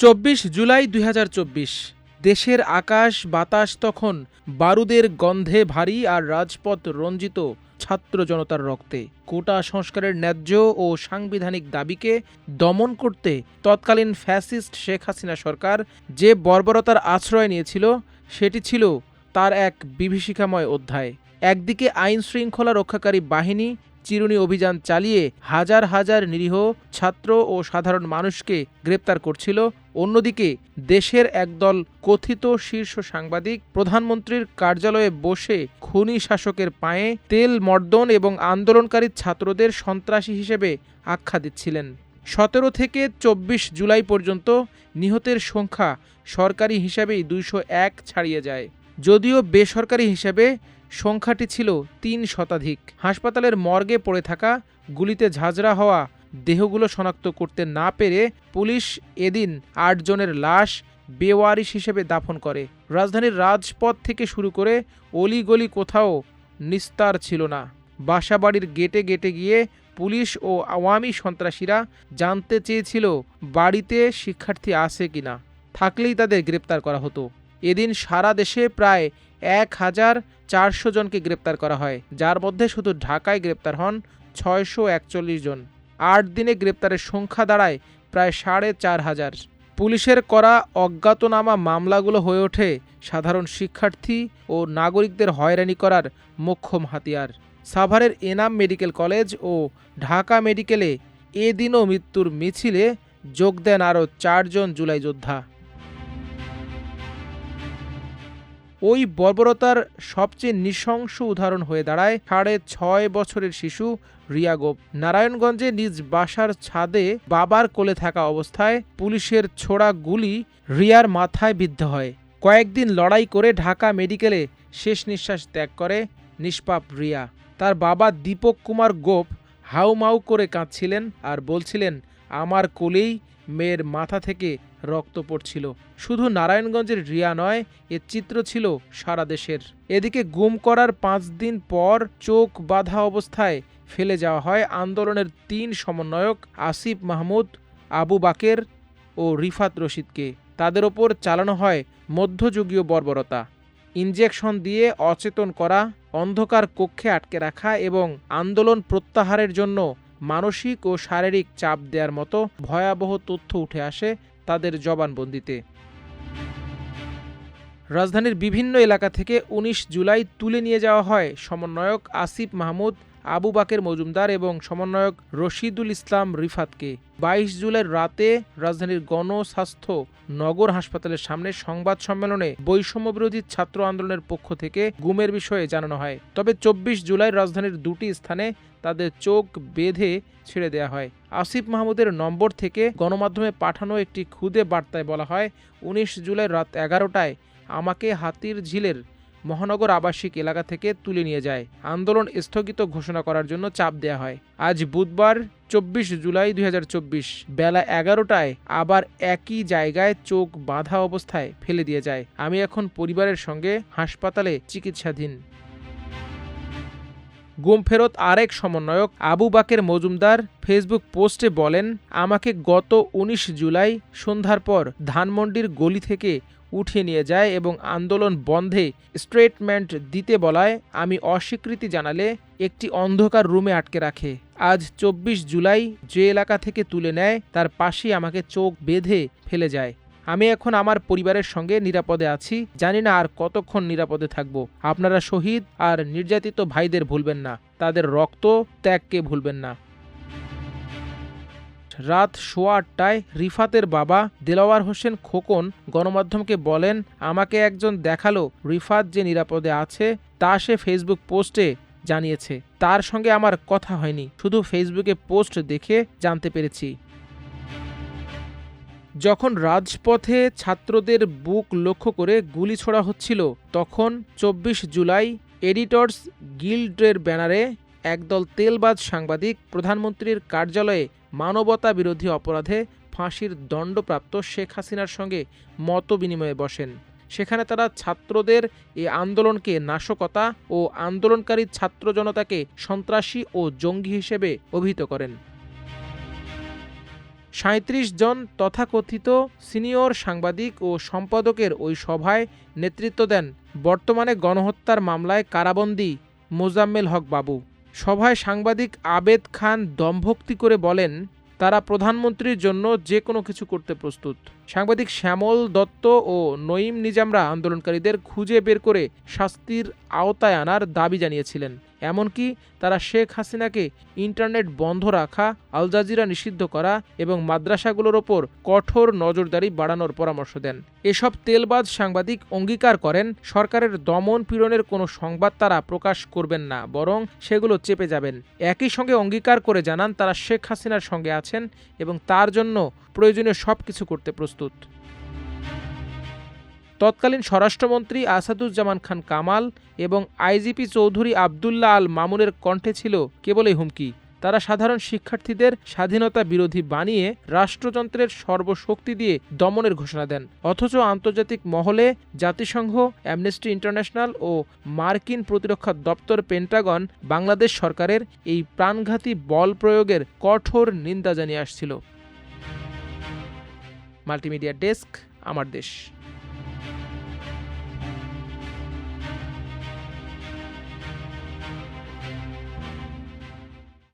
২৪ জুলাই ২০২৪। দেশের আকাশ বাতাস তখন বারুদের গন্ধে ভারী আর রাজপথ রঞ্জিত ছাত্র জনতার রক্তে। কোটা সংস্কারের ন্যায্য ও সাংবিধানিক দাবিকে দমন করতে তৎকালীন ফ্যাসিস্ট শেখ হাসিনা সরকার যে বর্বরতার আশ্রয় নিয়েছিল, সেটি ছিল তার এক বিভীষিকাময় অধ্যায়। একদিকে আইন শৃঙ্খলা রক্ষাকারী বাহিনী চিরুনি অভিযান চালিয়ে হাজার হাজার নিরীহ ছাত্র ও সাধারণ মানুষকে গ্রেপ্তার করছিল, অন্যদিকে দেশের একদল কথিত শীর্ষ সাংবাদিক প্রধানমন্ত্রীর কার্যালয়ে বসে খুনি শাসকের পায়ে তেল মর্দন এবং আন্দোলনকারী ছাত্রদের সন্ত্রাসী হিসেবে আখ্যা দিচ্ছিলেন। ১৭ থেকে ২৪ জুলাই পর্যন্ত নিহতের সংখ্যা সরকারি হিসাবেই ২০১ ছাড়িয়ে যায়, যদিও বেসরকারি হিসেবে সংখ্যাটি ছিল ৩ শতাধিক। হাসপাতালের মর্গে পড়ে থাকা, গুলিতে ঝাঁঝরা হওয়া দেহগুলো শনাক্ত করতে না পেরে পুলিশ এদিন ৮ জনের লাশ বেওয়ারিশ হিসেবে দাফন করে। রাজধানীর রাজপথ থেকে শুরু করে অলিগলি কোথাও নিস্তার ছিল না। বাসাবাড়ির গেটে গেটে গিয়ে পুলিশ ও আওয়ামী সন্ত্রাসীরা জানতে চেয়েছিল বাড়িতে শিক্ষার্থী আছে কিনা, থাকলেই তাদের গ্রেপ্তার করা হতো। এদিন সারা দেশে প্রায় ১,৪০০ জনকে গ্রেপ্তার করা হয়, যার মধ্যে শুধু ঢাকায় গ্রেপ্তার হন ৬৪১ জন। ৮ দিনে গ্রেপ্তারের সংখ্যা দাঁড়ায় প্রায় ৪,৫০০। পুলিশের করা অজ্ঞাতনামা মামলাগুলো হয়ে ওঠে সাধারণ শিক্ষার্থী ও নাগরিকদের হয়রানি করার মোক্ষম হাতিয়ার। সাভারের এনাম মেডিকেল কলেজ ও ঢাকা মেডিকেলে এদিনও মৃত্যুর মিছিলে যোগ দেন আরও ৪ জন জুলাই যোদ্ধা। ওই বর্বরতার সবচেয়ে নৃশংস উদাহরণ হয়ে দাঁড়ায় ৬.৫ বছরের শিশু রিয়া গোপ। নারায়ণগঞ্জে নিজ বাসার ছাদে বাবার কোলে থাকা অবস্থায় পুলিশের ছোড়া গুলি রিয়ার মাথায় বিদ্ধ হয়। কয়েকদিন লড়াই করে ঢাকা মেডিকেলে শেষ নিঃশ্বাস ত্যাগ করে নিষ্পাপ রিয়া। তার বাবা দীপক কুমার গোপ হাউমাউ করে কাঁদছিলেন আর বলছিলেন, আমার কোলেই মেয়ের মাথা থেকে রক্ত পড়ছিল। শুধু নারায়ণগঞ্জের রিয়া নয়, এ চিত্র ছিল সারা দেশের। এদিকে গুম করার ৫ দিন পর চোখ বাঁধা অবস্থায় ফেলে যাওয়া হয় আন্দোলনের ৩ সমন্বয়ক আসিফ মাহমুদ, আবু বাকের ও রিফাত রশিদকে। তাদের ওপর চালানো হয় মধ্যযুগীয় বর্বরতা। ইনজেকশন দিয়ে অচেতন করা, অন্ধকার কক্ষে আটকে রাখা এবং আন্দোলন প্রত্যাহারের জন্য মানসিক ও শারীরিক চাপ দেওয়ার মতো ভয়াবহ তথ্য উঠে আসে তাদের জবানবন্দিতে। রাজধানীর বিভিন্ন এলাকা থেকে ১৯ জুলাই তুলে নিয়ে যাওয়া হয় সমন্বয়ক আসিফ মাহমুদ, আবু বাকের মজুমদার এবং সমন্বয়ক রশিদুল ইসলাম রিফাতকে। ২২ জুলাই রাতে রাজধানীর গণস্বাস্থ্য নগর হাসপাতালের সামনে সংবাদ সম্মেলনে বৈষম্যবিরোধী ছাত্র আন্দোলনের পক্ষ থেকে গুমের বিষয়ে জানানো হয়। তবে ২৪ জুলাই রাজধানীর ২টি স্থানে তাদের চোখ বেঁধে ছেড়ে দেওয়া হয়। আসিফ মাহমুদের নম্বর থেকে গণমাধ্যমে পাঠানো একটি খুদে বার্তায় বলা হয়, ১৯ জুলাই রাত ১১টায় আমাকে হাতির ঝিলের মহানগর আবাসিক এলাকা থেকে তুলে নিয়ে যায়। আন্দোলন স্থগিত ঘোষণা করার জন্য চাপ দেওয়া হয়। আজ বুধবার ২৪ জুলাই ২০২৪ বেলা ১১টায় আবার একই জায়গায় চোখ বাঁধা অবস্থায় ফেলে দিয়ে যায়। আমি এখন পরিবারের সঙ্গে হাসপাতালে চিকিৎসাধীন। গুম ফেরত আরেক সমন্বয়ক আবু বাকের মজুমদার ফেসবুক পোস্টে বলেন, আমাকে গত ১৯ জুলাই সন্ধ্যার পর ধানমন্ডির গলি থেকে উঠিয়ে নিয়ে যায় এবং আন্দোলন বন্ধে স্টেটমেন্ট দিতে বলায় আমি অস্বীকৃতি জানালে একটি অন্ধকার রুমে আটকে রাখে। আজ ২৪ জুলাই যে এলাকা থেকে তুলে নেয় তার পাশেই আমাকে চোখ বেঁধে ফেলে যায়। আমি এখন আমার পরিবারের সঙ্গে নিরাপদে আছি, জানি না আর কতক্ষণ নিরাপদে থাকব। আপনারা শহীদ আর নির্যাতিত ভাইদের ভুলবেন না, তাদের রক্ত ত্যাগকে ভুলবেন না। রাত ৮:১৮টায় রিফাতের বাবা দেলাওয়ার হোসেন খোকন গণমাধ্যমকে বলেন, আমাকে একজন দেখালো রিফাত যে নিরাপদে আছে তা সে ফেসবুক পোস্টে জানিয়েছে। তার সঙ্গে আমার কথা হয়নি, শুধু ফেসবুকে পোস্ট দেখে জানতে পেরেছি। যখন রাজপথে ছাত্রদের বুক লক্ষ্য করে গুলি ছোড়া হচ্ছিল, তখন ২৪ জুলাই এডিটর্স গিল্ডের ব্যানারে একদল তেলবাজ সাংবাদিক প্রধানমন্ত্রীর কার্যালয়ে মানবতা বিরোধী অপরাধে ফাঁসির দণ্ডপ্রাপ্ত শেখ হাসিনার সঙ্গে মত বিনিময়ে বসেন। সেখানে তারা ছাত্রদের এই আন্দোলনকে নাশকতা ও আন্দোলনকারী ছাত্র জনতাকে সন্ত্রাসী ও জঙ্গি হিসেবে অভিহিত করেন। ৩৭ জন তথাকথিত সিনিয়র সাংবাদিক ও সম্পাদকের ওই সভায় নেতৃত্ব দেন বর্তমানে গণহত্যার মামলায় কারাবন্দী মোজাম্মেল হক বাবু। সভায় সাংবাদিক আবেদ খান দমভক্তি করে বলেন, তারা প্রধানমন্ত্রীর জন্য যে কোনো কিছু করতে প্রস্তুত। সাংবাদিক শ্যামল দত্ত ও নঈম নিজামরা আন্দোলনকারীদের খুঁজে বের করে শাস্তির আওতায় আনার দাবি জানিয়েছিলেন। এমনকি তারা শেখ হাসিনাকে ইন্টারনেট বন্ধ রাখা, আল জাজিরা নিষিদ্ধ করা এবং মাদ্রাসাগুলোর ওপর কঠোর নজরদারি বাড়ানোর পরামর্শ দেন। এসব তেলবাজ সাংবাদিক অঙ্গীকার করেন, সরকারের দমন পীড়নের কোনো সংবাদ তারা প্রকাশ করবেন না, বরং সেগুলো চেপে যাবেন। একই সঙ্গে অঙ্গীকার করে জানান তারা শেখ হাসিনার সঙ্গে আছেন এবং তার জন্য প্রয়োজনীয় সব কিছু করতে প্রস্তুত। তৎকালীন স্বরাষ্ট্রমন্ত্রী আসাদুজ্জামান খান কামাল এবং আইজিপি চৌধুরী আবদুল্লাহ আল মামুনের কণ্ঠে ছিল কেবলই হুমকি। তারা সাধারণ শিক্ষার্থীদের স্বাধীনতা বিরোধী বানিয়ে রাষ্ট্রযন্ত্রের সর্বশক্তি দিয়ে দমনের ঘোষণা দেন। অথচ আন্তর্জাতিক মহলে জাতিসংঘ, অ্যামনেস্টি ইন্টারন্যাশনাল ও মার্কিন প্রতিরক্ষা দপ্তর পেন্টাগন বাংলাদেশ সরকারের এই প্রাণঘাতী বল প্রয়োগের কঠোর নিন্দা জানিয়ে আসছিল। মাল্টিমিডিয়া ডেস্ক, আমার দেশ।